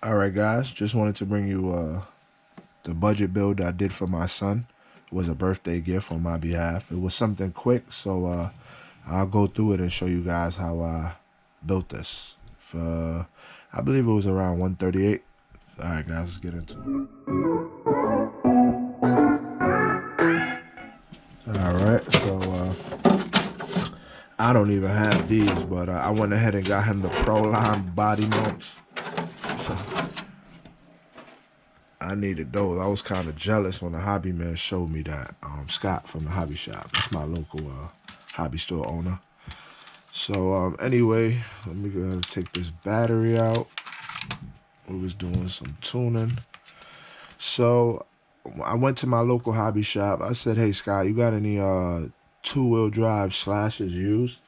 All right, guys, just wanted to bring you the budget build I did for my son. It was a birthday gift on my behalf. It was something quick, so I'll go through it and show you guys how I built this. I believe it was around 138. All right, guys, let's get into it. All right, so I don't even have these, but I went ahead and got him the Pro Line body mounts. So I needed those. I was kind of jealous when the hobby man showed me that. Scott from the hobby shop. That's my local hobby store owner. So anyway, let me go ahead and take this battery out. We was doing some tuning. So I went to my local hobby shop. I said, "Hey Scott, you got any two-wheel drive slashers used?"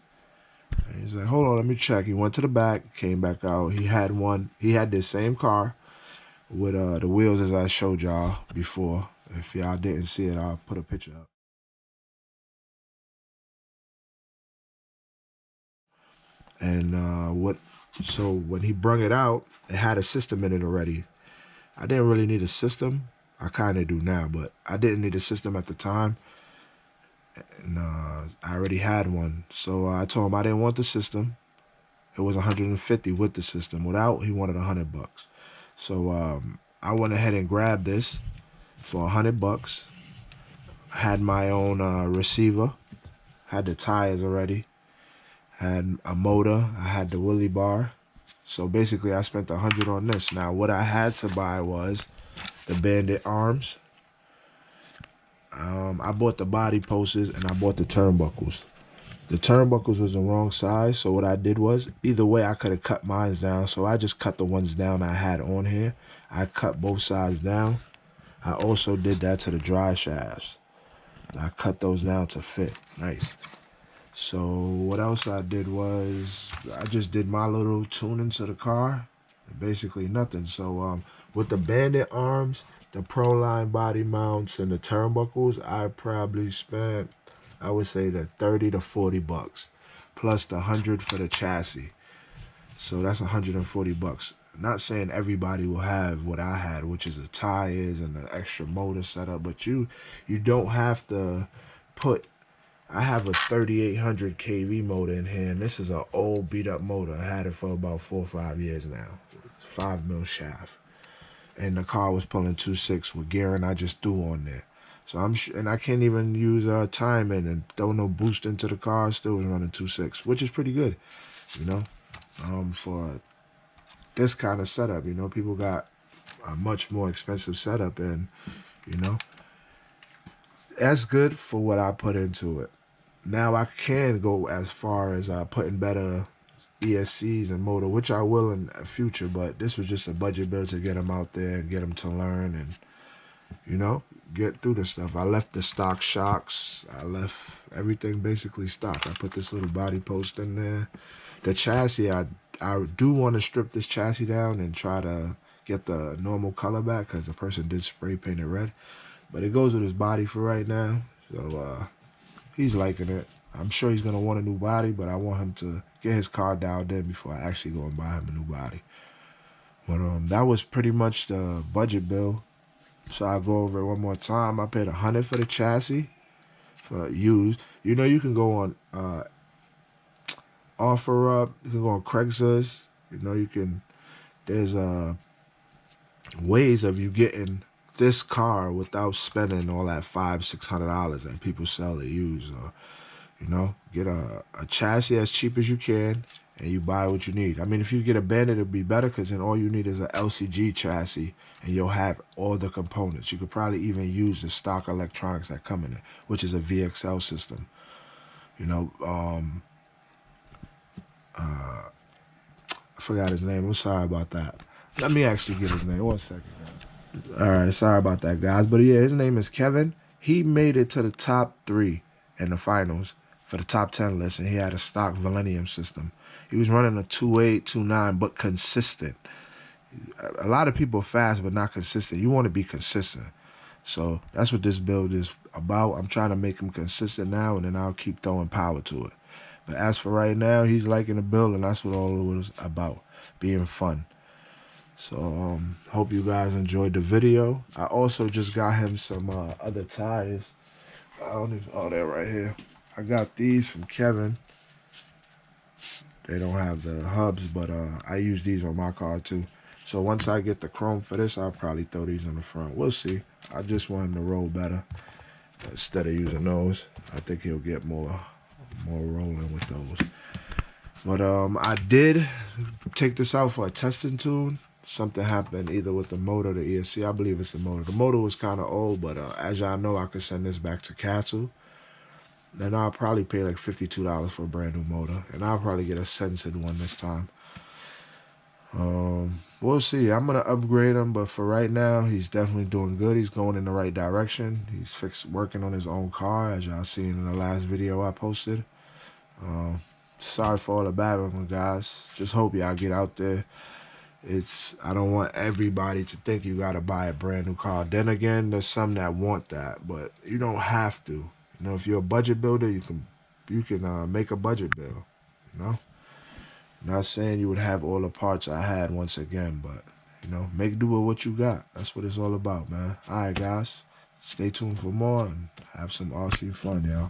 And he's like, "Hold on, let me check." He went to the back, came back out. He had one. He had this same car with the wheels as I showed y'all before. If y'all didn't see it, I'll put a picture up. And so when he brung it out, it had a system in it already. I didn't really need a system. I kind of do now, but I didn't need a system at the time. And I already had one. So I told him I didn't want the system. It was 150 with the system. Without, he wanted $100. So I went ahead and grabbed this for $100. Had my own receiver. Had the tires already. Had a motor. I had the wheelie bar. So basically, I spent $100 on this. Now, what I had to buy was the bandit arms. I bought the body posters and I bought the turnbuckles. The turnbuckles was the wrong size, so what I did was, either way, I could have cut mine down. So I just cut the ones down I had on here. I cut both sides down. I also did that to the dry shafts. I cut those down to fit. Nice. So what else I did was I just did my little tuning to the car. Basically nothing. So with the bandit arms, the Pro Line body mounts, and the turnbuckles, I probably spent, I would say, the 30 to 40 bucks, plus the 100 for the chassis. So that's 140 bucks. Not saying everybody will have what I had, which is the tires and the extra motor setup, but you don't have to put. I have a 3800 kV motor in here, and this is an old beat up motor. I had it for about 4 or 5 years now. 5 mil shaft. And the car was pulling 2.6 with gearing I just threw on there. So and I can't even use timing and throw no boost into the car. Still was running 2.6, which is pretty good, you know, for this kind of setup. You know, people got a much more expensive setup, and you know, that's good for what I put into it. Now I can go as far as putting better ESCs and motor, which I will in the future, but this was just a budget build to get them out there and get them to learn and, you know, get through the stuff. I left the stock shocks. I left everything basically stock. I put this little body post in there. The chassis, I do want to strip this chassis down and try to get the normal color back because the person did spray paint it red. But it goes with his body for right now. So he's liking it. I'm sure he's going to want a new body, but I want him to get his car dialed in before I actually go and buy him a new body. But that was pretty much the budget bill. So I'll go over it one more time. I paid $100 for the chassis for used. You know, you can go on OfferUp. You can go on Craigslist. You know, you can. There's ways of you getting this car without spending all that $500-$600 that people sell to use. You know, get a chassis as cheap as you can, and you buy what you need. I mean, if you get a Bandit, it'd be better because then all you need is an LCG chassis, and you'll have all the components. You could probably even use the stock electronics that come in it, which is a VXL system. You know, I forgot his name. I'm sorry about that. Let me actually get his name. 1 second, guys. All right, sorry about that, guys. But yeah, his name is Kevin. He made it to the top 3 in the finals for the top 10 list, and he had a stock Millennium system. He was running a 2.8, 2.9, but consistent. A lot of people fast, but not consistent. You want to be consistent. So that's what this build is about. I'm trying to make him consistent now, and then I'll keep throwing power to it. But as for right now, he's liking the build, and that's what all it was about, being fun. So hope you guys enjoyed the video. I also just got him some other tires. I don't even, oh, they're right here. I got these from Kevin. They don't have the hubs, but I use these on my car too. So once I get the chrome for this, I'll probably throw these on the front. We'll see. I just want him to roll better instead of using those. I think he'll get more rolling with those. But I did take this out for a testing tune. Something happened either with the motor or the ESC. I believe it's the motor. The motor was kind of old, but as y'all know, I could send this back to Castle. Then I'll probably pay like $52 for a brand new motor. And I'll probably get a censored one this time. We'll see. I'm going to upgrade him, but for right now, he's definitely doing good. He's going in the right direction. He's working on his own car, as y'all seen in the last video I posted. Sorry for all the bad ones, guys. Just hope y'all get out there. I don't want everybody to think you got to buy a brand new car. Then again, there's some that want that, but you don't have to. You know, if you're a budget builder, you can make a budget bill, you know? Not saying you would have all the parts I had once again, but, you know, make do with what you got. That's what it's all about, man. All right, guys. Stay tuned for more and have some RC fun, y'all.